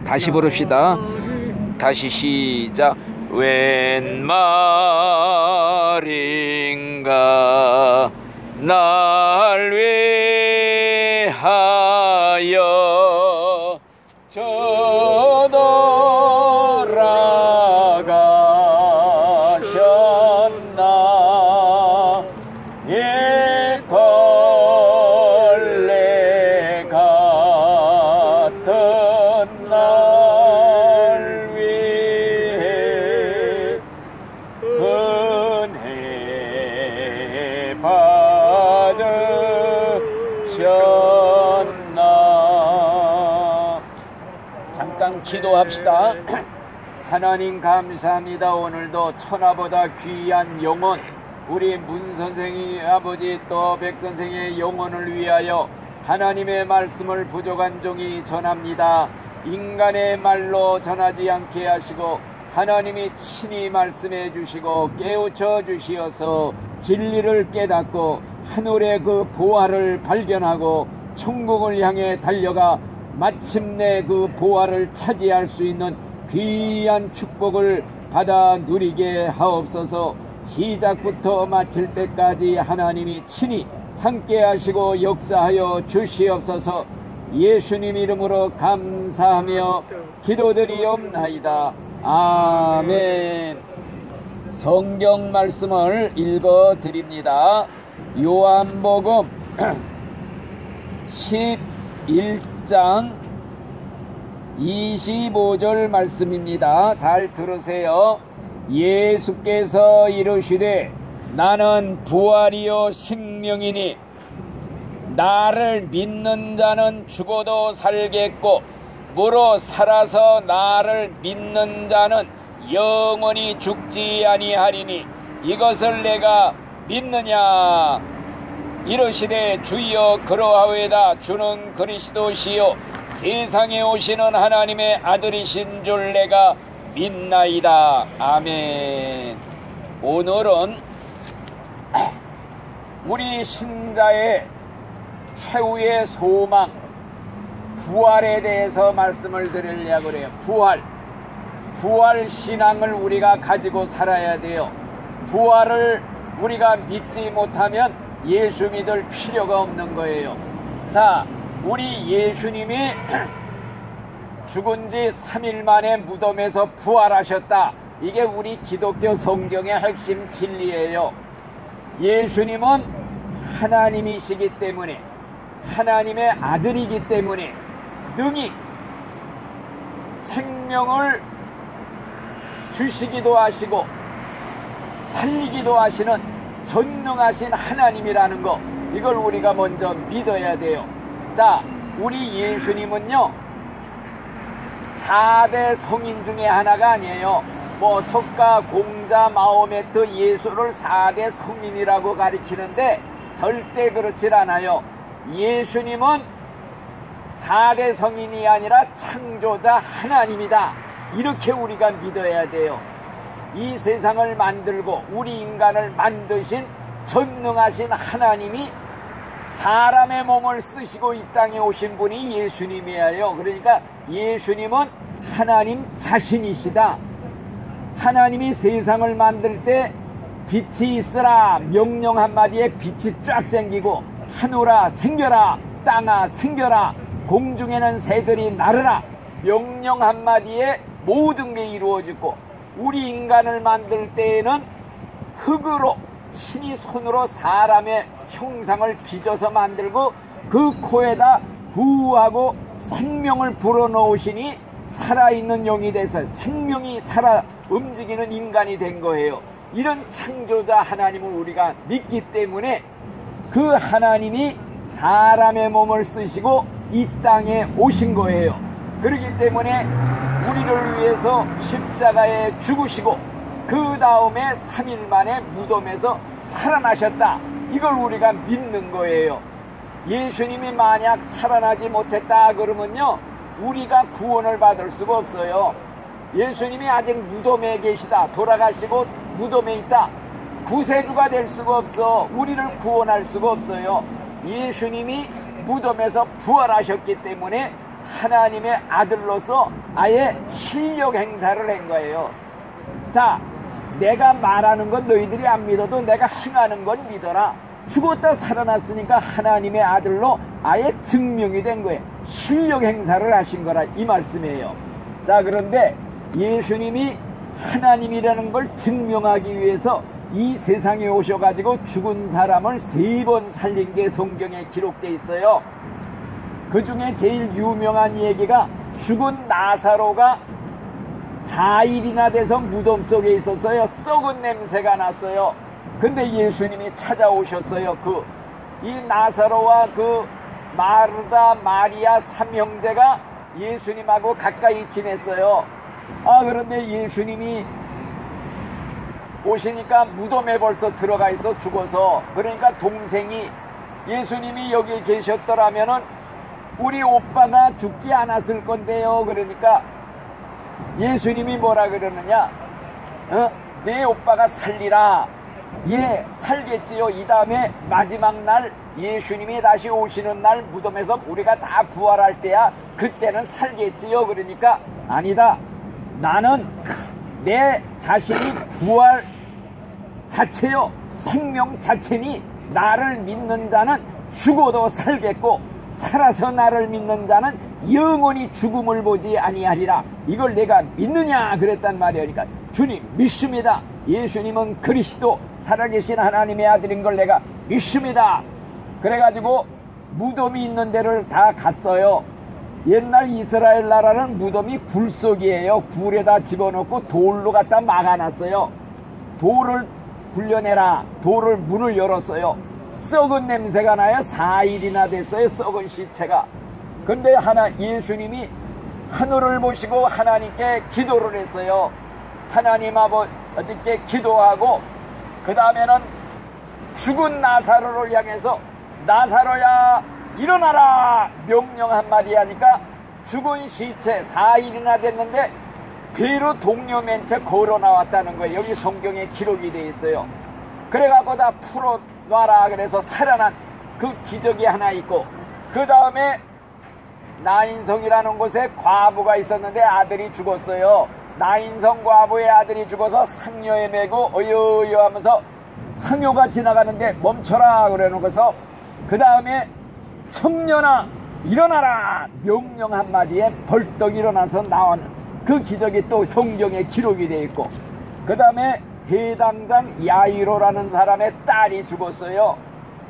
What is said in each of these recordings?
다시 부릅시다. 다시 시작. 웬 말인가 날 위하여 저돌아가셨나. 벌레 같은 날 위해 은혜 받으셨나. 잠깐 기도합시다. 하나님 감사합니다. 오늘도 천하보다 귀한 영혼, 우리 문 선생이 아버지 또 백 선생의 영혼을 위하여 하나님의 말씀을 부족한 종이 전합니다. 인간의 말로 전하지 않게 하시고 하나님이 친히 말씀해 주시고 깨우쳐 주시어서 진리를 깨닫고 하늘의 그 보화를 발견하고 천국을 향해 달려가 마침내 그 보화를 차지할 수 있는 귀한 축복을 받아 누리게 하옵소서. 시작부터 마칠 때까지 하나님이 친히 함께 하시고 역사하여 주시옵소서. 예수님 이름으로 감사하며 기도드리옵나이다. 아멘. 성경 말씀을 읽어 드립니다. 요한복음 11장 25절 말씀입니다. 잘 들으세요. 예수께서 이르시되 나는 부활이요 생명이니 나를 믿는 자는 죽어도 살겠고 무릇 살아서 나를 믿는 자는 영원히 죽지 아니하리니 이것을 내가 믿느냐. 이르시되 주여 그러하오이다. 주는 그리스도시요 세상에 오시는 하나님의 아들이신 줄 내가 믿나이다. 아멘. 오늘은 우리 신자의 최후의 소망, 부활에 대해서 말씀을 드리려고 그래요. 부활 신앙을 우리가 가지고 살아야 돼요. 부활을 우리가 믿지 못하면 예수 믿을 필요가 없는 거예요. 자, 우리 예수님이 죽은 지 3일 만에 무덤에서 부활하셨다. 이게 우리 기독교 성경의 핵심 진리예요. 예수님은 하나님이시기 때문에, 하나님의 아들이기 때문에 능히 생명을 주시기도 하시고 살리기도 하시는 전능하신 하나님이라는 거, 이걸 우리가 먼저 믿어야 돼요. 자, 우리 예수님은요 4대 성인 중에 하나가 아니에요. 뭐 석가, 공자, 마호메트, 예수를 4대 성인이라고 가리키는데 절대 그렇질 않아요. 예수님은 4대 성인이 아니라 창조자 하나님이다. 이렇게 우리가 믿어야 돼요. 이 세상을 만들고 우리 인간을 만드신 전능하신 하나님이 사람의 몸을 쓰시고 이 땅에 오신 분이 예수님이에요. 그러니까 예수님은 하나님 자신이시다. 하나님이 세상을 만들 때 빛이 있으라 명령 한마디에 빛이 쫙 생기고 하늘아 생겨라, 땅아 생겨라, 공중에는 새들이 날으라 명령 한마디에 모든 게 이루어지고, 우리 인간을 만들 때에는 흙으로 친히 손으로 사람의 형상을 빚어서 만들고 그 코에다 후하고 생명을 불어넣으시니 살아있는 영이 돼서 생명이 살아 움직이는 인간이 된 거예요. 이런 창조자 하나님을 우리가 믿기 때문에 그 하나님이 사람의 몸을 쓰시고 이 땅에 오신 거예요. 그렇기 때문에 우리를 위해서 십자가에 죽으시고 그 다음에 3일 만에 무덤에서 살아나셨다. 이걸 우리가 믿는 거예요. 예수님이 만약 살아나지 못했다 그러면요 우리가 구원을 받을 수가 없어요. 예수님이 아직 무덤에 계시다, 돌아가시고 무덤에 있다, 구세주가 될 수가 없어. 우리를 구원할 수가 없어요. 예수님이 무덤에서 부활하셨기 때문에 하나님의 아들로서 아예 실력 행사를 한 거예요. 자, 내가 말하는 건 너희들이 안 믿어도 내가 행하는 건 믿어라. 죽었다 살아났으니까 하나님의 아들로 아예 증명이 된 거예요. 실력 행사를 하신 거라 이 말씀이에요. 자, 그런데 예수님이 하나님이라는 걸 증명하기 위해서 이 세상에 오셔가지고 죽은 사람을 3번 살린 게 성경에 기록되어 있어요. 그 중에 제일 유명한 얘기가 죽은 나사로가 4일이나 돼서 무덤 속에 있었어요. 썩은 냄새가 났어요. 근데 예수님이 찾아오셨어요. 이 나사로와 마르다, 마리아 3형제가 예수님하고 가까이 지냈어요. 그런데 예수님이 오시니까 무덤에 벌써 들어가 있어 죽어서. 그러니까 동생이 예수님이 여기 계셨더라면은 우리 오빠가 죽지 않았을 건데요. 그러니까 예수님이 뭐라 그러느냐? 내 오빠가 살리라. 예, 살겠지요. 이 다음에 마지막 날 예수님이 다시 오시는 날 무덤에서 우리가 다 부활할 때야 그때는 살겠지요. 그러니까 아니다. 나는 내 자신이 부활 자체요, 생명 자체니 나를 믿는 자는 죽어도 살겠고 살아서 나를 믿는 자는 영원히 죽음을 보지 아니하리라. 이걸 내가 믿느냐 그랬단 말이에요. 그러니까 주님 믿습니다. 예수님은 그리스도 살아계신 하나님의 아들인 걸 내가 믿습니다. 그래가지고 무덤이 있는 데를 다 갔어요. 옛날 이스라엘 나라는 무덤이 굴속이에요. 굴에다 집어넣고 돌로 갖다 막아놨어요. 돌을 굴려내라. 돌을 문을 열었어요. 썩은 냄새가 나요. 4일이나 됐어요. 썩은 시체가. 근데 예수님이 하늘을 보시고 하나님께 기도를 했어요. 하나님 아버지께 기도하고 그 다음에는 죽은 나사로를 향해서 나사로야 일어나라 명령 한마디 하니까 죽은 시체 4일이나 됐는데 배로 동료맨 채 걸어 나왔다는 거예요. 여기 성경에 기록이 되어 있어요. 그래갖고 다 풀어놔라 그래서 살아난 그 기적이 하나 있고, 그 다음에 나인성이라는 곳에 과부가 있었는데 아들이 죽었어요. 나인성 과부의 아들이 죽어서 상녀에 메고 어여어여 하면서 상녀가 지나가는데 멈춰라 그래놓고서 그 다음에 청년아 일어나라 명령 한마디에 벌떡 일어나서 나오는 그 기적이 또 성경에 기록이 되어 있고, 그 다음에 해당장 야이로라는 사람의 딸이 죽었어요.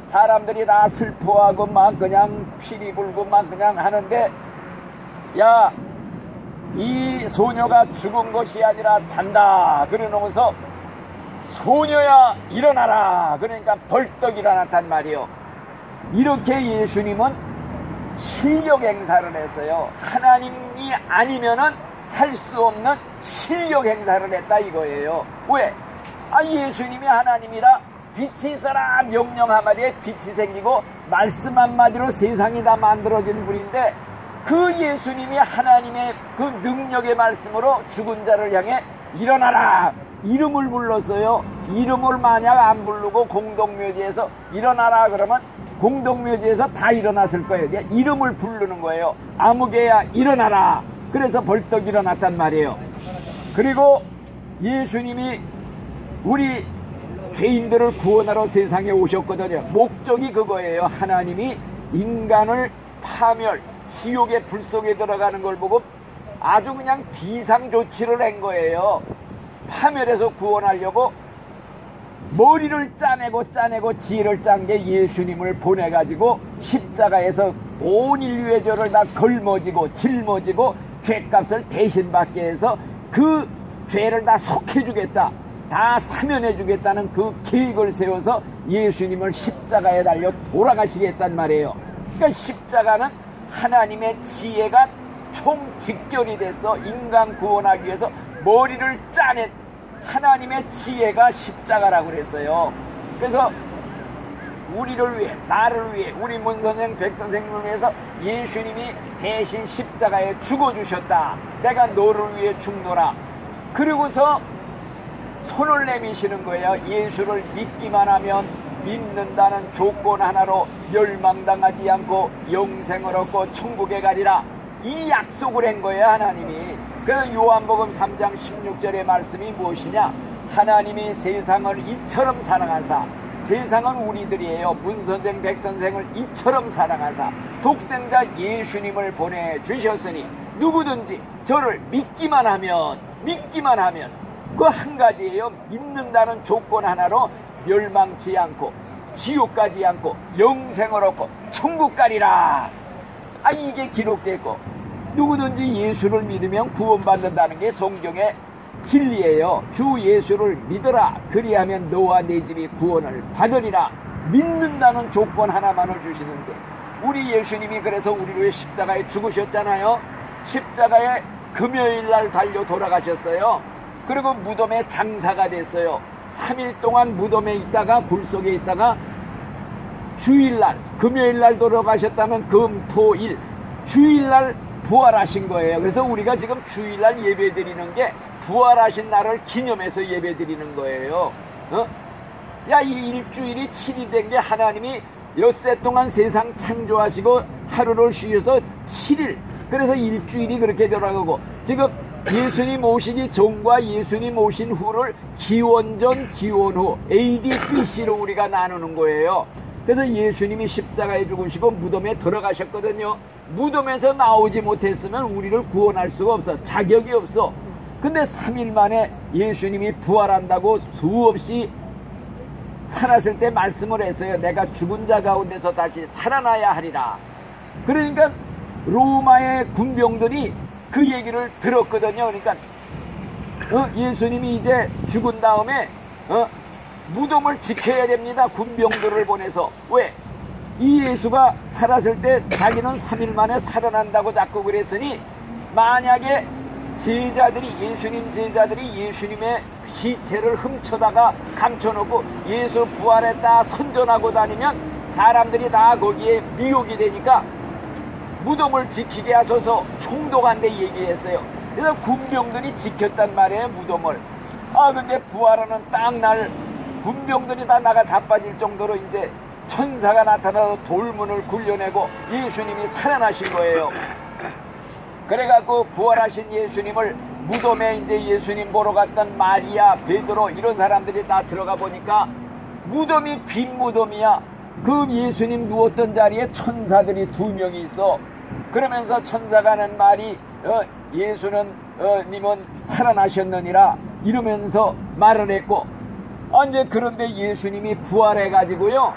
사람들이 다 슬퍼하고 막 그냥 피리 불고 막 그냥 하는데, 야, 이 소녀가 죽은 것이 아니라 잔다 그러면서 소녀야 일어나라 그러니까 벌떡 일어났단 말이요. 이렇게 예수님은 실력 행사를 했어요. 하나님이 아니면은 할 수 없는 실력 행사를 했다 이거예요. 왜? 예수님이 하나님이라 빛이 있어라 명령 한마디에 빛이 생기고 말씀 한마디로 세상이 다 만들어진 분인데, 그 예수님이 하나님의 그 능력의 말씀으로 죽은 자를 향해 일어나라 이름을 불렀어요. 이름을 만약 안 부르고 공동묘지에서 일어나라 그러면 공동묘지에서 다 일어났을 거예요. 이름을 부르는 거예요. 아무개야 일어나라. 그래서 벌떡 일어났단 말이에요. 그리고 예수님이 우리 죄인들을 구원하러 세상에 오셨거든요. 목적이 그거예요. 하나님이 인간을 파멸, 지옥의 불 속에 들어가는 걸 보고 아주 그냥 비상조치를 한 거예요. 파멸해서 구원하려고 머리를 짜내고 지혜를 짠 게 예수님을 보내가지고 십자가에서 온 인류의 죄를 다 걸머지고 짊어지고 죄값을 대신 받게 해서 그 죄를 다 속해주겠다, 다 사면해주겠다는 그 계획을 세워서 예수님을 십자가에 달려 돌아가시겠단 말이에요. 그러니까 십자가는 하나님의 지혜가 총직결이 돼서 인간 구원하기 위해서 머리를 짜낸 하나님의 지혜가 십자가라고 그랬어요. 그래서 우리를 위해, 나를 위해, 우리 문선생 백선생님을 위해서 예수님이 대신 십자가에 죽어주셨다. 내가 너를 위해 죽노라. 그리고서 손을 내미시는 거예요. 예수를 믿기만 하면 믿는다는 조건 하나로 멸망당하지 않고 영생을 얻고 천국에 가리라. 이 약속을 한 거예요, 하나님이. 그래서 요한복음 3장 16절의 말씀이 무엇이냐? 하나님이 세상을 이처럼 사랑하사, 세상은 우리들이에요. 문선생, 백선생을 이처럼 사랑하사 독생자 예수님을 보내주셨으니 누구든지 저를 믿기만 하면 그 한 가지예요. 믿는다는 조건 하나로 멸망치 않고 지옥 가지 않고 영생을 얻고 천국 가리라. 이게 기록됐고, 누구든지 예수를 믿으면 구원받는다는 게 성경의 진리예요. 주 예수를 믿어라. 그리하면 너와 내 집이 구원을 받으리라. 믿는다는 조건 하나만을 주시는데, 우리 예수님이 그래서 우리를 위해 십자가에 죽으셨잖아요. 십자가에 금요일날 달려 돌아가셨어요. 그리고 무덤에 장사가 됐어요. 3일 동안 무덤에 있다가 굴 속에 있다가 주일날, 금요일날 돌아가셨다면 금, 토, 일, 주일날 부활하신 거예요. 그래서 우리가 지금 주일날 예배 드리는 게 부활하신 날을 기념해서 예배 드리는 거예요. 이 일주일이 7일 된 게 하나님이 엿새 동안 세상 창조하시고 하루를 쉬어서 7일, 그래서 일주일이 그렇게 돌아가고, 지금 예수님 오시기 전과 예수님 오신 후를 기원전, 기원후, AD, BC로 우리가 나누는 거예요. 그래서 예수님이 십자가에 죽으시고 무덤에 들어가셨거든요. 무덤에서 나오지 못했으면 우리를 구원할 수가 없어. 자격이 없어. 근데 3일 만에 예수님이 부활한다고 수없이 살았을 때 말씀을 했어요. 내가 죽은 자 가운데서 다시 살아나야 하리라. 그러니까 로마의 군병들이 그 얘기를 들었거든요. 그러니까 예수님이 이제 죽은 다음에 무덤을 지켜야 됩니다. 군병들을 보내서. 왜? 이 예수가 살았을 때 자기는 3일 만에 살아난다고 자꾸 그랬으니, 만약에 제자들이, 예수님 제자들이 예수님의 시체를 훔쳐다가 감춰놓고 예수 부활했다 선전하고 다니면 사람들이 다 거기에 미혹이 되니까 무덤을 지키게 하소서 총독한테 얘기했어요. 그래서 군병들이 지켰단 말이에요, 무덤을. 근데 부활하는 딱 날 군병들이 다 나가 자빠질 정도로 이제 천사가 나타나서 돌문을 굴려내고 예수님이 살아나신 거예요. 그래갖고 부활하신 예수님을 무덤에 이제 예수님 보러 갔던 마리아, 베드로 이런 사람들이 다 들어가 보니까 무덤이 빈 무덤이야. 그 예수님 누웠던 자리에 천사들이 2명이 있어. 그러면서 천사가 하는 말이 님은 살아나셨느니라 이러면서 말을 했고, 이제 그런데 예수님이 부활해가지고요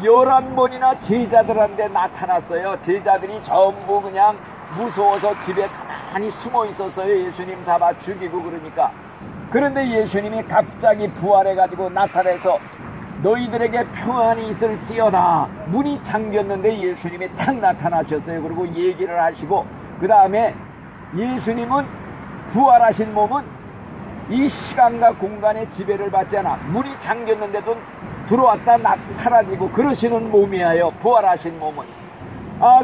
11번이나 제자들한테 나타났어요. 제자들이 전부 그냥 무서워서 집에 가만히 숨어 있었어요. 예수님 잡아 죽이고 그러니까. 그런데 예수님이 갑자기 부활해가지고 나타나서 너희들에게 평안이 있을지어다. 문이 잠겼는데 예수님이 딱 나타나셨어요. 그리고 얘기를 하시고, 그 다음에 예수님은 부활하신 몸은 이 시간과 공간의 지배를 받지 않아. 문이 잠겼는데도 들어왔다 사라지고 그러시는 몸이에요, 부활하신 몸은.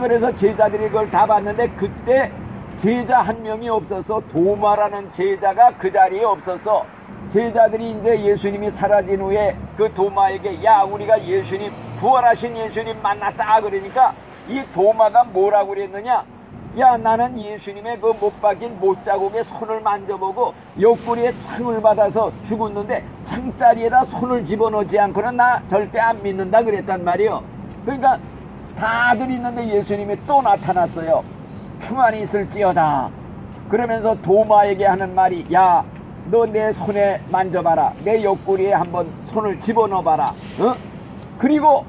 그래서 제자들이 그걸 다 봤는데 그때 제자 한 명이 없어서, 도마라는 제자가 그 자리에 없어서 제자들이 이제 예수님이 사라진 후에 그 도마에게 야, 우리가 예수님, 부활하신 예수님 만났다 그러니까 이 도마가 뭐라고 그랬느냐, 야, 나는 예수님의 그 못 박힌 못자국에 손을 만져보고 옆구리에 창을 받아서 죽었는데 창자리에다 손을 집어넣지 않고는 나 절대 안 믿는다 그랬단 말이에요. 그러니까 다들 있는데 예수님이 또 나타났어요. 평안이 있을지어다. 그러면서 도마에게 하는 말이, 야, 너 내 손에 만져봐라. 내 옆구리에 한번 손을 집어넣어봐라. 그리고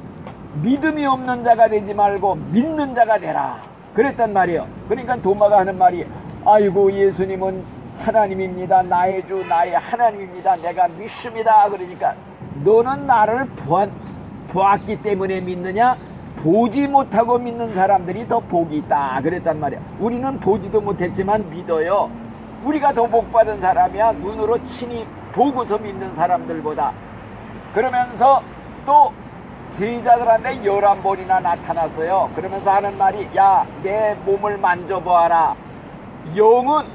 믿음이 없는 자가 되지 말고 믿는 자가 되라 그랬단 말이에요. 그러니까 도마가 하는 말이, 아이고, 예수님은 하나님입니다. 나의 주, 나의 하나님입니다. 내가 믿습니다. 그러니까 너는 나를 보았기 때문에 믿느냐? 보지 못하고 믿는 사람들이 더 복이 있다 그랬단 말이야. 우리는 보지도 못했지만 믿어요. 우리가 더 복받은 사람이야, 눈으로 친히 보고서 믿는 사람들보다. 그러면서 또 제자들한테 11번이나 나타났어요. 그러면서 하는 말이, 야, 내 몸을 만져보아라. 영은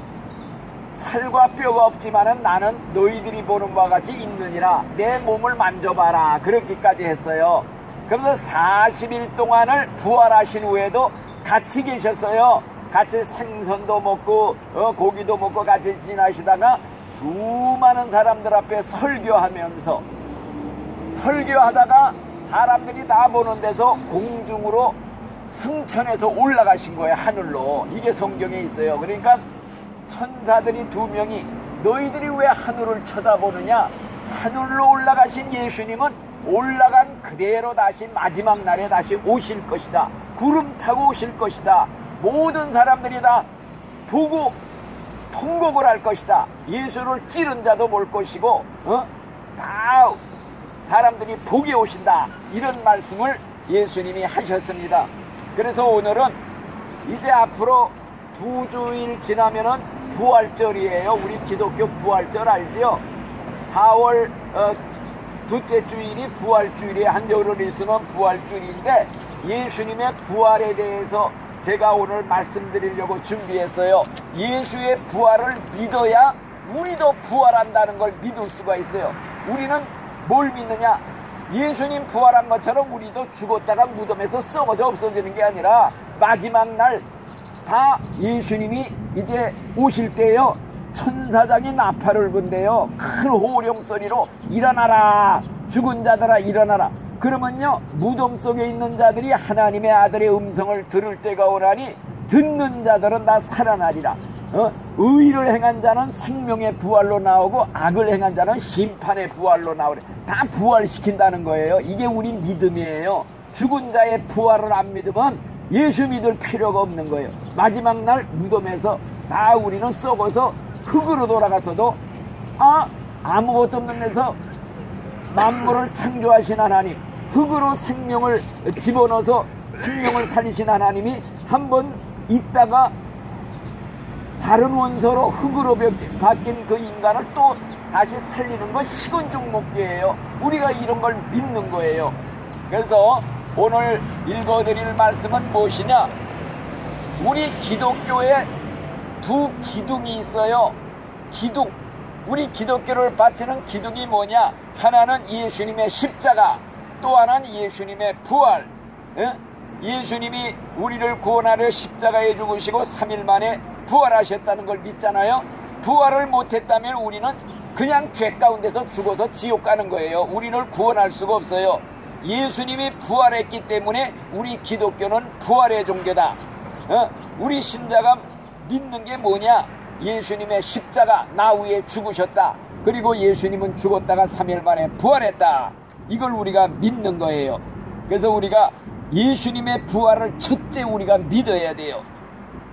살과 뼈가 없지만은 나는 너희들이 보는 바와 같이 있느니라. 내 몸을 만져봐라. 그렇게까지 했어요. 그러면서 40일 동안을 부활하신 후에도 같이 계셨어요. 같이 생선도 먹고 고기도 먹고 같이 지나시다가 수많은 사람들 앞에 설교하다가 사람들이 다 보는 데서 공중으로 승천해서 올라가신 거예요. 하늘로. 이게 성경에 있어요. 그러니까 천사들이 2명이 너희들이 왜 하늘을 쳐다보느냐, 하늘로 올라가신 예수님은 올라간 그대로 다시 마지막 날에 다시 오실 것이다. 구름 타고 오실 것이다. 모든 사람들이 다 보고 통곡을 할 것이다. 예수를 찌른 자도 볼 것이고 다 사람들이 보게 오신다. 이런 말씀을 예수님이 하셨습니다. 그래서 오늘은 이제 앞으로 2주일 지나면은 부활절이에요. 우리 기독교 부활절 알지요? 4월 둘째 주일이 부활주일이에요. 한겨울을 있으면 부활주일인데 예수님의 부활에 대해서 제가 오늘 말씀드리려고 준비했어요. 예수의 부활을 믿어야 우리도 부활한다는 걸 믿을 수가 있어요. 우리는 뭘 믿느냐? 예수님 부활한 것처럼 우리도 죽었다가 무덤에서 썩어져 없어지는 게 아니라 마지막 날 다 예수님이 이제 오실 때요, 천사장이 나팔을 분대요. 큰 호령 소리로 일어나라, 죽은 자들아 일어나라. 그러면요, 무덤 속에 있는 자들이 하나님의 아들의 음성을 들을 때가 오나니 듣는 자들은 다 살아나리라. 의를 행한 자는 생명의 부활로 나오고 악을 행한 자는 심판의 부활로 나오래. 다 부활시킨다는 거예요. 이게 우리 믿음이에요. 죽은 자의 부활을 안 믿으면 예수 믿을 필요가 없는 거예요. 마지막 날 무덤에서 다 우리는 썩어서 흙으로 돌아가서도 아무것도 없는 데서 만물을 창조하신 하나님, 흙으로 생명을 집어넣어서 생명을 살리신 하나님이 한번 있다가 다른 원소로 흙으로 바뀐 그 인간을 또 다시 살리는 건 식은죽 먹기예요. 우리가 이런 걸 믿는 거예요. 그래서 오늘 읽어드릴 말씀은 무엇이냐? 우리 기독교에 2 기둥이 있어요. 기둥. 우리 기독교를 바치는 기둥이 뭐냐? 하나는 예수님의 십자가, 또 하나는 예수님의 부활. 예수님이 우리를 구원하려 십자가에 죽으시고 3일 만에 부활하셨다는 걸 믿잖아요. 부활을 못했다면 우리는 그냥 죄 가운데서 죽어서 지옥 가는 거예요. 우리를 구원할 수가 없어요. 예수님이 부활했기 때문에 우리 기독교는 부활의 종교다. 우리 신자가 믿는 게 뭐냐? 예수님의 십자가, 나 위에 죽으셨다. 그리고 예수님은 죽었다가 3일 만에 부활했다. 이걸 우리가 믿는 거예요. 그래서 우리가 예수님의 부활을 첫째 우리가 믿어야 돼요.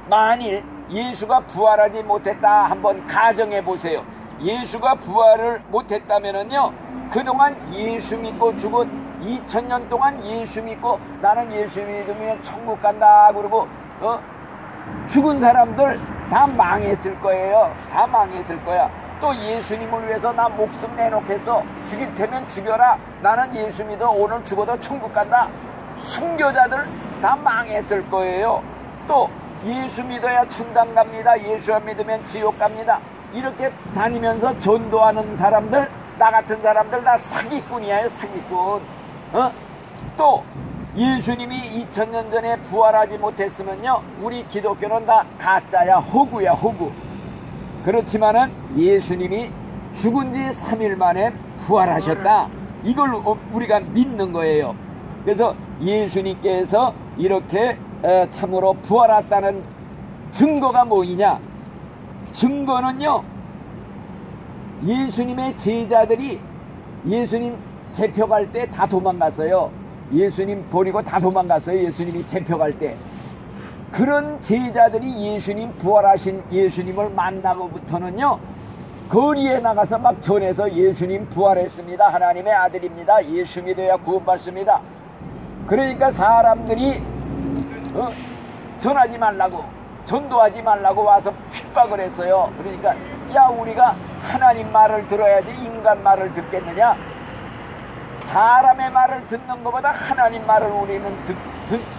만일 예수가 부활하지 못했다 한번 가정해 보세요. 예수가 부활을 못했다면은요, 그동안 예수 믿고 죽은 2000년 동안 예수 믿고 나는 예수 믿으면 천국 간다 그러고 죽은 사람들 다 망했을 거예요. 다 망했을 거야. 또 예수님을 위해서 나 목숨 내놓겠어. 죽일 테면 죽여라. 나는 예수 믿어. 오늘 죽어도 천국 간다. 순교자들 다 망했을 거예요. 또 예수 믿어야 천당 갑니다. 예수 안 믿으면 지옥 갑니다. 이렇게 다니면서 전도하는 사람들, 나 같은 사람들 다 사기꾼이에요. 사기꾼. 또 예수님이 2000년 전에 부활하지 못했으면요, 우리 기독교는 다 가짜야. 허구야, 허구. 그렇지만은 예수님이 죽은 지 3일 만에 부활하셨다. 이걸 우리가 믿는 거예요. 그래서 예수님께서 이렇게 참으로 부활했다는 증거가 뭐이냐? 증거는요, 예수님의 제자들이 예수님 잡혀갈 때 다 도망갔어요. 예수님 버리고 다 도망갔어요. 예수님이 잡혀갈 때. 그런 제자들이 예수님 부활하신 예수님을 만나고부터는요, 거리에 나가서 막 전해서 예수님 부활했습니다. 하나님의 아들입니다. 예수 믿어야 구원받습니다. 그러니까 사람들이 전하지 말라고, 전도하지 말라고 와서 핍박을 했어요. 그러니까 야, 우리가 하나님 말을 들어야지 인간 말을 듣겠느냐? 사람의 말을 듣는 것보다 하나님 말을 우리는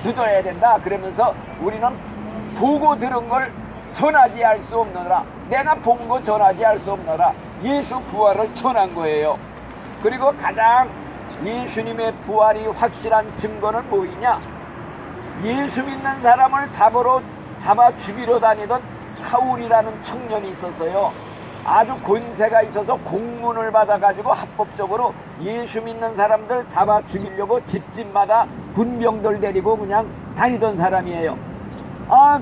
듣어야 된다. 그러면서 우리는 보고 들은 걸 전하지 할 수 없느라, 내가 본 거 전하지 할 수 없느라 예수 부활을 전한 거예요. 그리고 가장 예수님의 부활이 확실한 증거는 뭐이냐? 예수 믿는 사람을 잡으러 잡아 죽이려 다니던 사울이라는 청년이 있었어요. 아주 권세가 있어서 공문을 받아가지고 합법적으로 예수 믿는 사람들 잡아 죽이려고 집집마다 군병들 데리고 그냥 다니던 사람이에요.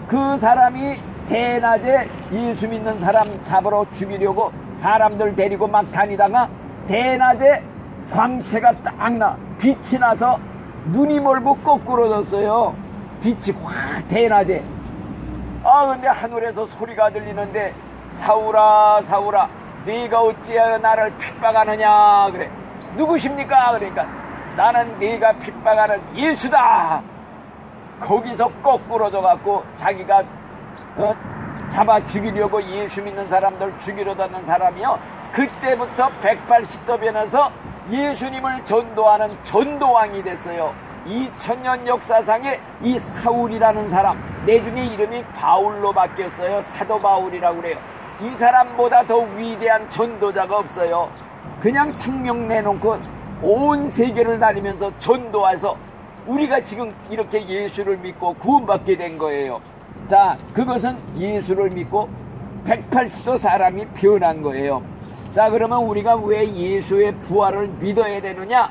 그 사람이 대낮에 예수 믿는 사람 잡으러 죽이려고 사람들 데리고 막 다니다가 대낮에 광채가 딱 나, 빛이 나서 눈이 멀고 거꾸로졌어요. 빛이 확 대낮에. 근데 하늘에서 소리가 들리는데 사울아 사울아 네가 어찌하여 나를 핍박하느냐 그래. 누구십니까? 그러니까 나는 네가 핍박하는 예수다. 거기서 거꾸로져 갖고 자기가 잡아 죽이려고 예수 믿는 사람들 죽이려 다는 사람이요, 그때부터 180도 변해서 예수님을 전도하는 전도왕이 됐어요. 2000년 역사상에 이 사울이라는 사람, 내중에 이름이 바울로 바뀌었어요. 사도 바울이라고 그래요. 이 사람보다 더 위대한 전도자가 없어요. 그냥 생명 내놓고 온 세계를 다니면서 전도해서 우리가 지금 이렇게 예수를 믿고 구원받게 된 거예요. 자, 그것은 예수를 믿고 180도 사람이 변한 거예요. 자, 그러면 우리가 왜 예수의 부활을 믿어야 되느냐?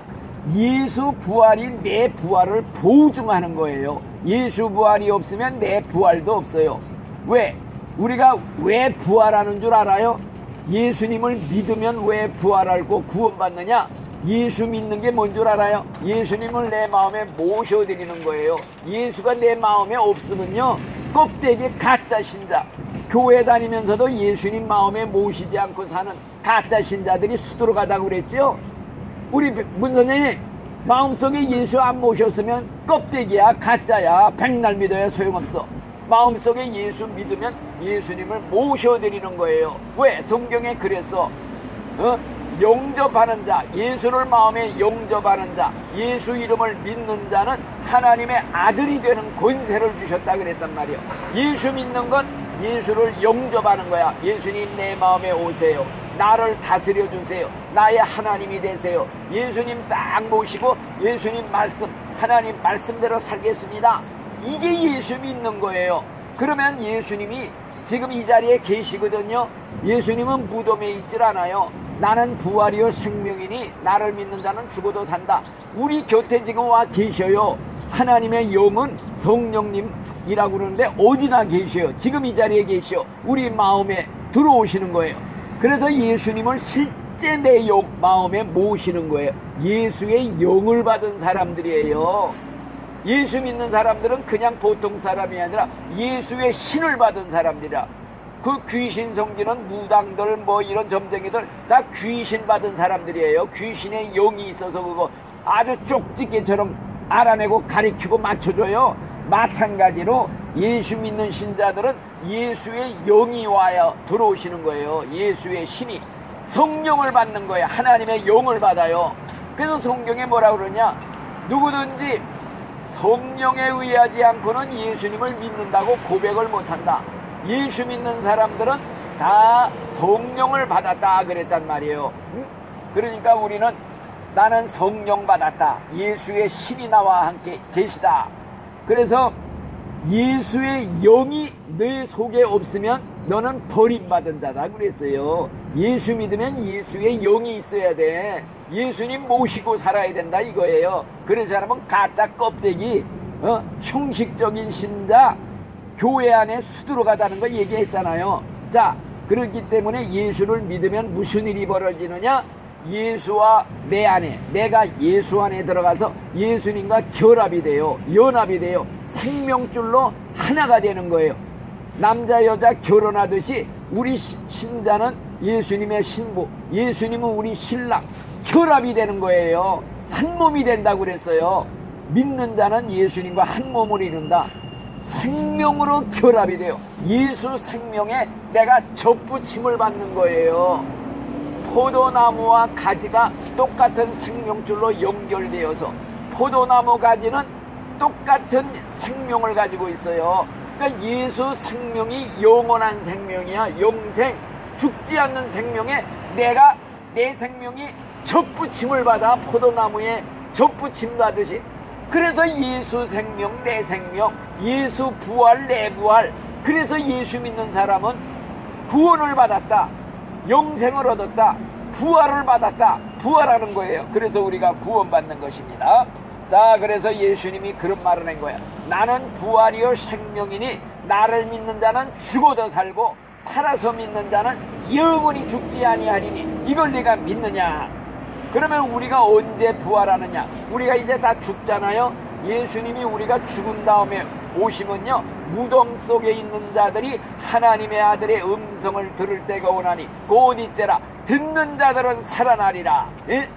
예수 부활이 내 부활을 보증하는 거예요. 예수 부활이 없으면 내 부활도 없어요. 왜? 우리가 왜 부활하는 줄 알아요? 예수님을 믿으면 왜 부활하고 구원받느냐? 예수 믿는 게 뭔 줄 알아요? 예수님을 내 마음에 모셔드리는 거예요. 예수가 내 마음에 없으면요, 껍데기 가짜 신자, 교회 다니면서도 예수님 마음에 모시지 않고 사는 가짜 신자들이 수두룩하다고 그랬죠. 우리 문 선생님, 마음속에 예수 안 모셨으면 껍데기야, 가짜야, 백날 믿어야 소용없어. 마음속에 예수 믿으면 예수님을 모셔드리는 거예요. 왜? 성경에 그랬어. 영접하는 자, 예수를 마음에 영접하는 자, 예수 이름을 믿는 자는 하나님의 아들이 되는 권세를 주셨다 그랬단 말이에요. 예수 믿는 건 예수를 영접하는 거야. 예수님 내 마음에 오세요. 나를 다스려 주세요. 나의 하나님이 되세요. 예수님 딱 모시고 예수님 말씀, 하나님 말씀대로 살겠습니다. 이게 예수 믿는 거예요. 그러면 예수님이 지금 이 자리에 계시거든요. 예수님은 무덤에 있질 않아요. 나는 부활이요 생명이니 나를 믿는 자는 죽어도 산다. 우리 곁에 지금 와 계셔요. 하나님의 영은 성령님이라고 그러는데 어디나 계셔요. 지금 이 자리에 계셔. 우리 마음에 들어오시는 거예요. 그래서 예수님을 실제 내 마음에 모시는 거예요. 예수의 영을 받은 사람들이에요. 예수 믿는 사람들은 그냥 보통 사람이 아니라 예수의 신을 받은 사람들이라. 그 귀신 섬기는 무당들, 뭐 이런 점쟁이들 다 귀신 받은 사람들이에요. 귀신의 영이 있어서 그거 아주 쪽집게처럼 알아내고 가리키고 맞춰줘요. 마찬가지로 예수 믿는 신자들은 예수의 영이 와야 들어오시는 거예요. 예수의 신이 성령을 받는 거예요. 하나님의 영을 받아요. 그래서 성경에 뭐라 그러냐? 누구든지 성령에 의하지 않고는 예수님을 믿는다고 고백을 못한다. 예수 믿는 사람들은 다 성령을 받았다 그랬단 말이에요. 그러니까 우리는 나는 성령 받았다. 예수의 신이 나와 함께 계시다. 그래서 예수의 영이 내 속에 없으면 너는 버림받은 자다 그랬어요. 예수 믿으면 예수의 영이 있어야 돼. 예수님 모시고 살아야 된다 이거예요. 그래서 사람은 가짜 껍데기, 형식적인 신자, 교회 안에 수두룩하다는 거 얘기했잖아요. 자, 그렇기 때문에 예수를 믿으면 무슨 일이 벌어지느냐? 예수와 내 안에, 내가 예수 안에 들어가서 예수님과 결합이 돼요. 연합이 돼요. 생명줄로 하나가 되는 거예요. 남자 여자 결혼하듯이 우리 신자는 예수님의 신부, 예수님은 우리 신랑, 결합이 되는 거예요. 한 몸이 된다고 그랬어요. 믿는 자는 예수님과 한 몸을 이룬다. 생명으로 결합이 돼요. 예수 생명에 내가 접붙임을 받는 거예요. 포도나무와 가지가 똑같은 생명줄로 연결되어서 포도나무 가지는 똑같은 생명을 가지고 있어요. 그러니까 예수 생명이 영원한 생명이야. 영생, 죽지 않는 생명에 내가 내 생명이 접붙임을 받아 포도나무에 접붙임 받듯이 그래서 예수 생명 내 생명, 예수 부활 내 부활. 그래서 예수 믿는 사람은 구원을 받았다, 영생을 얻었다, 부활을 받았다, 부활하는 거예요. 그래서 우리가 구원받는 것입니다. 자, 그래서 예수님이 그런 말을 한 거야. 나는 부활이요 생명이니 나를 믿는 자는 죽어도 살고 살아서 믿는 자는 영원히 죽지 아니하리니 이걸 네가 믿느냐? 그러면 우리가 언제 부활하느냐? 우리가 이제 다 죽잖아요. 예수님이 우리가 죽은 다음에 오시면요, 무덤 속에 있는 자들이 하나님의 아들의 음성을 들을 때가 오나니 곧 이때라. 듣는 자들은 살아나리라. 예?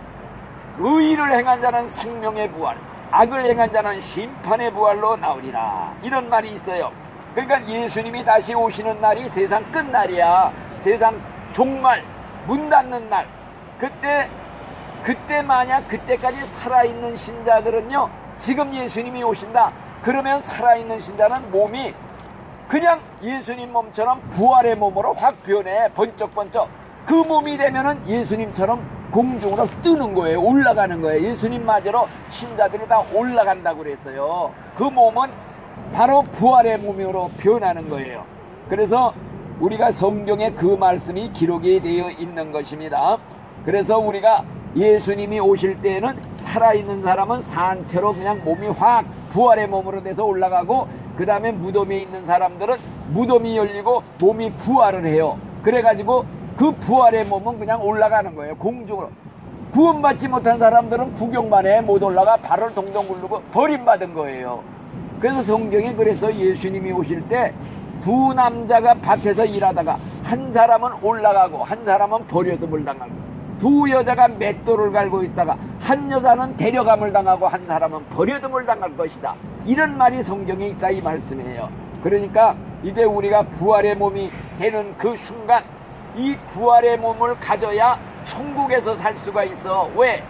의를 행한 자는 생명의 부활, 악을 행한 자는 심판의 부활로 나오리라. 이런 말이 있어요. 그러니까 예수님이 다시 오시는 날이 세상 끝날이야. 세상 종말, 문 닫는 날. 그때 만약 그때까지 살아있는 신자들은요, 지금 예수님이 오신다 그러면 살아있는 신자는 몸이 그냥 예수님 몸처럼 부활의 몸으로 확 변해. 번쩍번쩍. 그 몸이 되면은 예수님처럼 공중으로 뜨는 거예요. 올라가는 거예요. 예수님 맞으러 신자들이 다 올라간다고 그랬어요. 그 몸은 바로 부활의 몸으로 변하는 거예요. 그래서 우리가 성경에 그 말씀이 기록이 되어 있는 것입니다. 그래서 우리가 예수님이 오실 때에는 살아있는 사람은 산채로 그냥 몸이 확 부활의 몸으로 돼서 올라가고, 그 다음에 무덤에 있는 사람들은 무덤이 열리고 몸이 부활을 해요. 그래가지고 그 부활의 몸은 그냥 올라가는 거예요. 공중으로. 구원받지 못한 사람들은 구경만 해. 못 올라가. 발을 동동 굴르고 버림받은 거예요. 그래서 성경에 그래서 예수님이 오실 때 두 남자가 밭에서 일하다가 한 사람은 올라가고 한 사람은 버려둠을 당하고, 두 여자가 맷돌을 갈고 있다가 한 여자는 데려감을 당하고 한 사람은 버려둠을 당할 것이다. 이런 말이 성경에 있다 이 말씀이에요. 그러니까 이제 우리가 부활의 몸이 되는 그 순간 이 부활의 몸을 가져야 천국에서 살 수가 있어. 왜?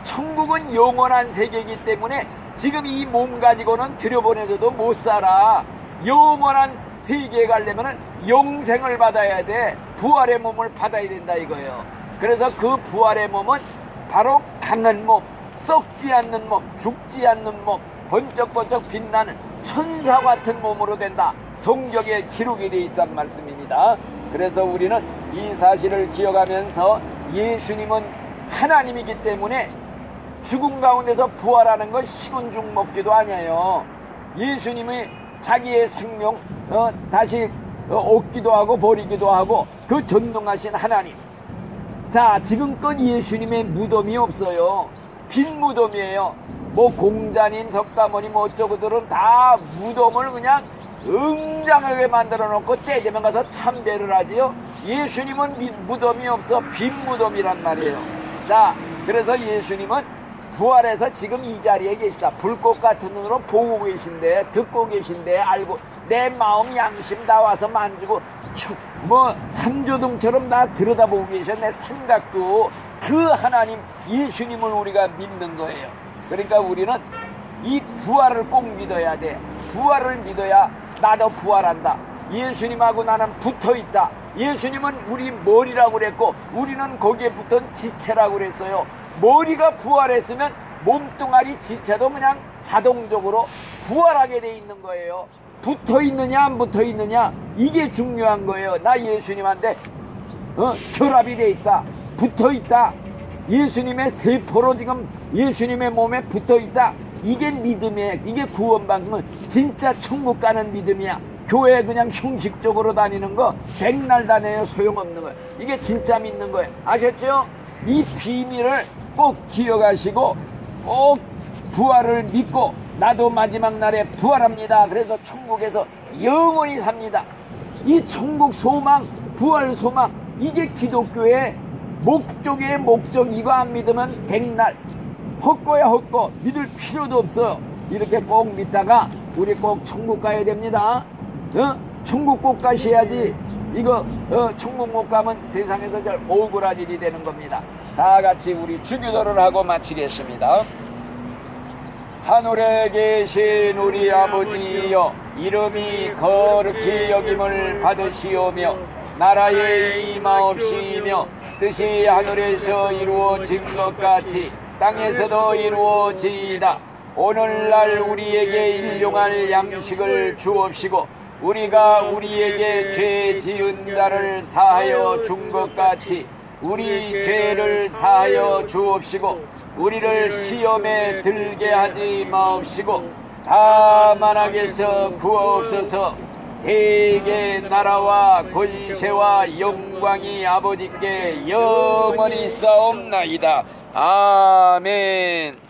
천국은 영원한 세계이기 때문에 지금 이 몸 가지고는 들여보내줘도 못 살아. 영원한 세계에 가려면 영생을 받아야 돼. 부활의 몸을 받아야 된다 이거예요. 그래서 그 부활의 몸은 바로 강한 몸, 썩지 않는 몸, 죽지 않는 몸, 번쩍번쩍 빛나는 천사 같은 몸으로 된다. 성경에 기록이 되어 있단 말씀입니다. 그래서 우리는 이 사실을 기억하면서 예수님은 하나님이기 때문에 죽음 가운데서 부활하는 건 식은 죽 먹기도 아니에요. 예수님이 자기의 생명 다시 얻기도 하고 버리기도 하고 그 전능하신 하나님. 자, 지금껏 예수님의 무덤이 없어요. 빈 무덤이에요. 뭐 공자님, 석가모니 뭐 어쩌고들은 다 무덤을 그냥 웅장하게 만들어 놓고 때 되면 가서 참배를 하지요. 예수님은 무덤이 없어. 빈 무덤이란 말이에요. 자, 그래서 예수님은 부활해서 지금 이 자리에 계시다. 불꽃 같은 눈으로 보고 계신데, 듣고 계신데, 알고 내 마음 양심 다 와서 만지고 뭐 탐조등처럼 다 들여다보고 계셔. 내 생각도. 그 하나님 예수님을 우리가 믿는 거예요. 그러니까 우리는 이 부활을 꼭 믿어야 돼. 부활을 믿어야 나도 부활한다. 예수님하고 나는 붙어있다. 예수님은 우리 머리라고 그랬고 우리는 거기에 붙은 지체라고 그랬어요. 머리가 부활했으면 몸뚱아리 지체도 그냥 자동적으로 부활하게 돼 있는 거예요. 붙어있느냐 안 붙어있느냐 이게 중요한 거예요. 나 예수님한테 결합이 돼 있다. 붙어있다. 예수님의 세포로 지금 예수님의 몸에 붙어있다. 이게 믿음이에요. 이게 구원받으면 진짜 천국 가는 믿음이야. 교회 그냥 형식적으로 다니는 거 백날 다녀요. 소용없는 거예요. 이게 진짜 믿는 거예요. 아셨죠? 이 비밀을 꼭 기억하시고 꼭 부활을 믿고 나도 마지막 날에 부활합니다. 그래서 천국에서 영원히 삽니다. 이 천국 소망, 부활 소망, 이게 기독교의 목적의 목적. 이거 안 믿으면 백날 헛거야 헛거. 믿을 필요도 없어요. 이렇게 꼭 믿다가 우리 꼭 천국 가야 됩니다. 천국 꼭 가셔야지. 이거 천국 못 가면 세상에서 잘 억울한 일이 되는 겁니다. 다 같이 우리 주기도를 하고 마치겠습니다. 하늘에 계신 우리 아버지여, 이름이 거룩히 여김을 받으시오며 나라의 임하옵시며 뜻이 하늘에서 이루어진 것 같이 땅에서도 이루어지이다. 오늘날 우리에게 일용할 양식을 주옵시고 우리가 우리에게 죄 지은 자를 사하여 준 것 같이 우리 죄를 사하여 주옵시고 우리를 시험에 들게 하지 마옵시고 다만 악에서 구하옵소서. 대개 나라와 권세와 영광이 아버지께 영원히 있사옵나이다. 아멘.